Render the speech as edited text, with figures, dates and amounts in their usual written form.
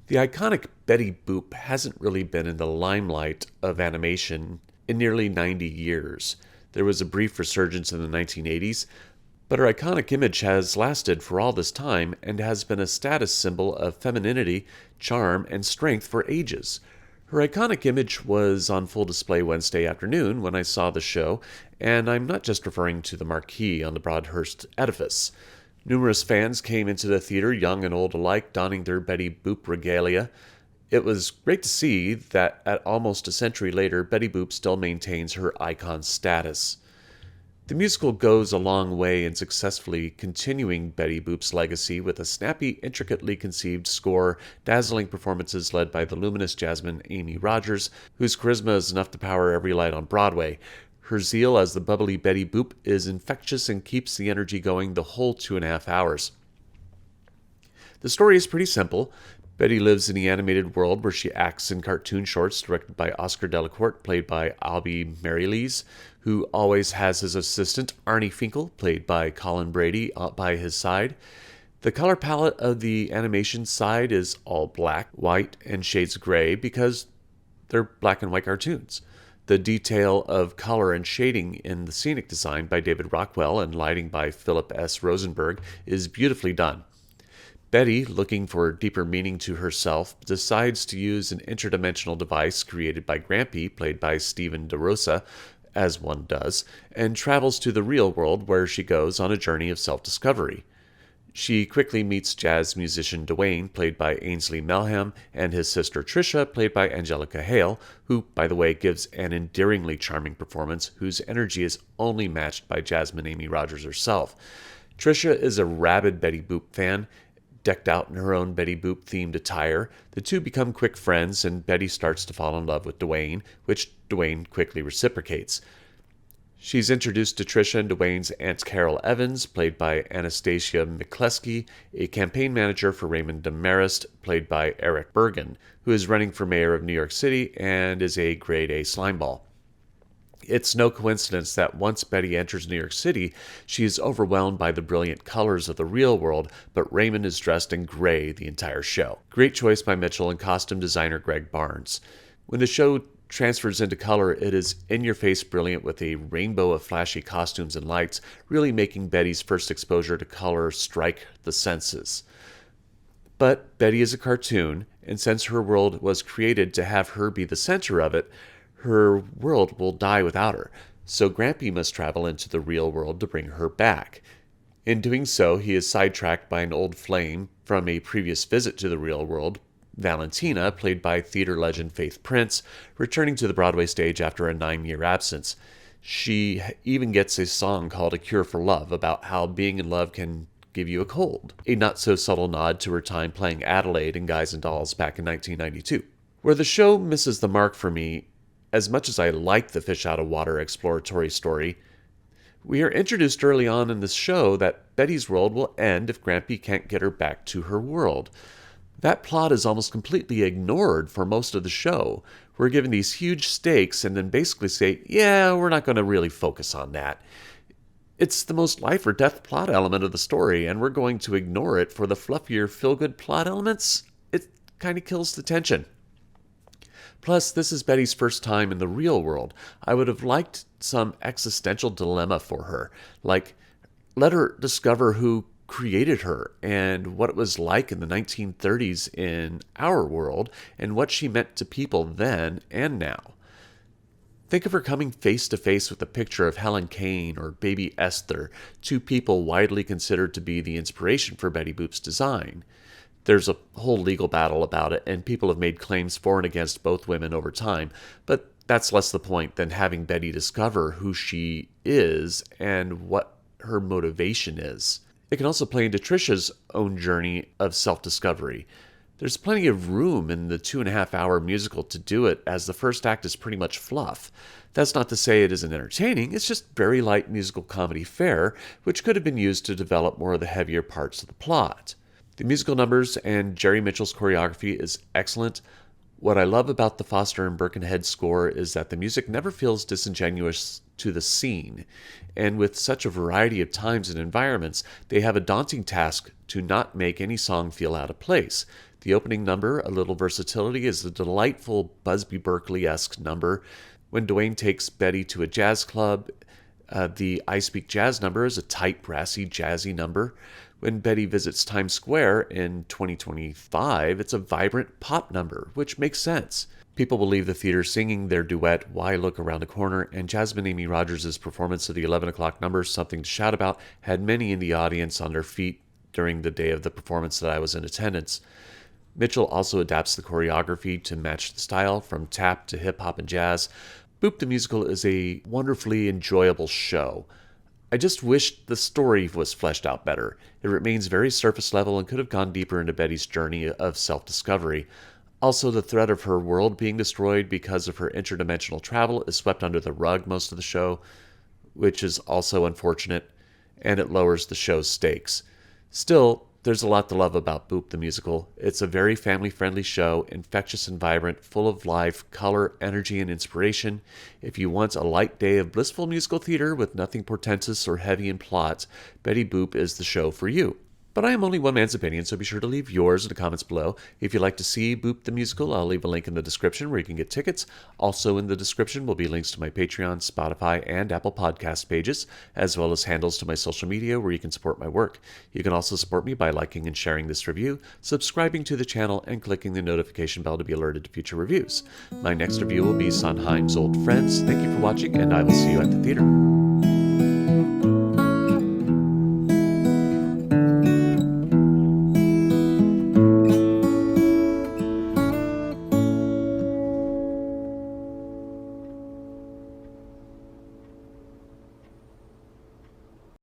The iconic Betty Boop hasn't really been in the limelight of animation in nearly 90 years. There was a brief resurgence in the 1980s, but her iconic image has lasted for all this time and has been a status symbol of femininity, charm, and strength for ages. Her iconic image was on full display Wednesday afternoon when I saw the show, and I'm not just referring to the marquee on the Broadhurst edifice. Numerous fans came into the theater, young and old alike, donning their Betty Boop regalia. It was great to see that at almost a century later, Betty Boop still maintains her icon status. The musical goes a long way in successfully continuing Betty Boop's legacy with a snappy, intricately conceived score, dazzling performances led by the luminous Jasmine Amy Rogers, whose charisma is enough to power every light on Broadway. Her zeal as the bubbly Betty Boop is infectious and keeps the energy going the whole 2.5 hours. The story is pretty simple. Betty lives in the animated world where she acts in cartoon shorts directed by Oscar Delacorte, played by Albie Marylees, who always has his assistant Arnie Finkel, played by Colin Brady, by his side. The color palette of the animation side is all black, white, and shades of gray because they're black and white cartoons. The detail of color and shading in the scenic design by David Rockwell and lighting by Philip S. Rosenberg is beautifully done. Betty, looking for deeper meaning to herself, decides to use an interdimensional device created by Grampy, played by Stephen DeRosa, as one does, and travels to the real world where she goes on a journey of self-discovery. She quickly meets jazz musician Dwayne, played by Ainsley Melham, and his sister Trisha, played by Angelica Hale, who, by the way, gives an endearingly charming performance whose energy is only matched by Jasmine Amy Rogers herself. Trisha is a rabid Betty Boop fan. Decked out in her own Betty Boop-themed attire, the two become quick friends, and Betty starts to fall in love with Dwayne, which Dwayne quickly reciprocates. She's introduced to Trisha and Dwayne's Aunt Carol Evans, played by Anastasia McCleskey, a campaign manager for Raymond Demarest, played by Eric Bergen, who is running for mayor of New York City and is a grade-A slimeball. It's no coincidence that once Betty enters New York City, she is overwhelmed by the brilliant colors of the real world, but Raymond is dressed in gray the entire show. Great choice by Mitchell and costume designer Gregg Barnes. When the show transfers into color, it is in-your-face brilliant with a rainbow of flashy costumes and lights, really making Betty's first exposure to color strike the senses. But Betty is a cartoon, and since her world was created to have her be the center of it, her world will die without her, so Grampy must travel into the real world to bring her back. In doing so, he is sidetracked by an old flame from a previous visit to the real world, Valentina, played by theater legend Faith Prince, returning to the Broadway stage after a 9-year absence. She even gets a song called A Cure for Love about how being in love can give you a cold, a not-so-subtle nod to her time playing Adelaide in Guys and Dolls back in 1992. Where the show misses the mark for me, as much as I like the fish-out-of-water exploratory story, we are introduced early on in the show that Betty's world will end if Grampy can't get her back to her world. That plot is almost completely ignored for most of the show. We're given these huge stakes and then basically say, yeah, we're not going to really focus on that. It's the most life or death plot element of the story, and we're going to ignore it for the fluffier, feel-good plot elements? It kind of kills the tension. Plus, this is Betty's first time in the real world. I would have liked some existential dilemma for her, like let her discover who created her and what it was like in the 1930s in our world and what she meant to people then and now. Think of her coming face to face with a picture of Helen Kane or baby Esther, two people widely considered to be the inspiration for Betty Boop's design. There's a whole legal battle about it, and people have made claims for and against both women over time, but that's less the point than having Betty discover who she is and what her motivation is. It can also play into Trisha's own journey of self-discovery. There's plenty of room in the 2.5-hour musical to do it, as the first act is pretty much fluff. That's not to say it isn't entertaining, it's just very light musical comedy fare, which could have been used to develop more of the heavier parts of the plot. The musical numbers and Jerry Mitchell's choreography is excellent. What I love about the Foster and Birkenhead score is that the music never feels disingenuous to the scene, and with such a variety of times and environments, they have a daunting task to not make any song feel out of place. The opening number, A Little Versatility, is a delightful Busby Berkeley-esque number. When Dwayne takes Betty to a jazz club, the I Speak Jazz number is a tight, brassy, jazzy number. When Betty visits Times Square in 2025, it's a vibrant pop number, which makes sense. People will leave the theater singing their duet, Why Look Around the Corner, and Jasmine Amy Rogers' performance of the 11 o'clock number, Something to Shout About, had many in the audience on their feet during the day of the performance that I was in attendance. Mitchell also adapts the choreography to match the style, from tap to hip-hop and jazz. Boop the Musical is a wonderfully enjoyable show. I just wish the story was fleshed out better. It remains very surface level and could have gone deeper into Betty's journey of self-discovery. Also, the threat of her world being destroyed because of her interdimensional travel is swept under the rug most of the show, which is also unfortunate, and it lowers the show's stakes. Still, there's a lot to love about Boop the Musical. It's a very family-friendly show, infectious and vibrant, full of life, color, energy, and inspiration. If you want a light day of blissful musical theater with nothing portentous or heavy in plot, Betty Boop is the show for you. But I am only one man's opinion, so be sure to leave yours in the comments below. If you'd like to see Boop the Musical, I'll leave a link in the description where you can get tickets. Also in the description will be links to my Patreon, Spotify, and Apple Podcast pages, as well as handles to my social media where you can support my work. You can also support me by liking and sharing this review, subscribing to the channel, and clicking the notification bell to be alerted to future reviews. My next review will be Sondheim's Old Friends. Thank you for watching, and I will see you at the theater.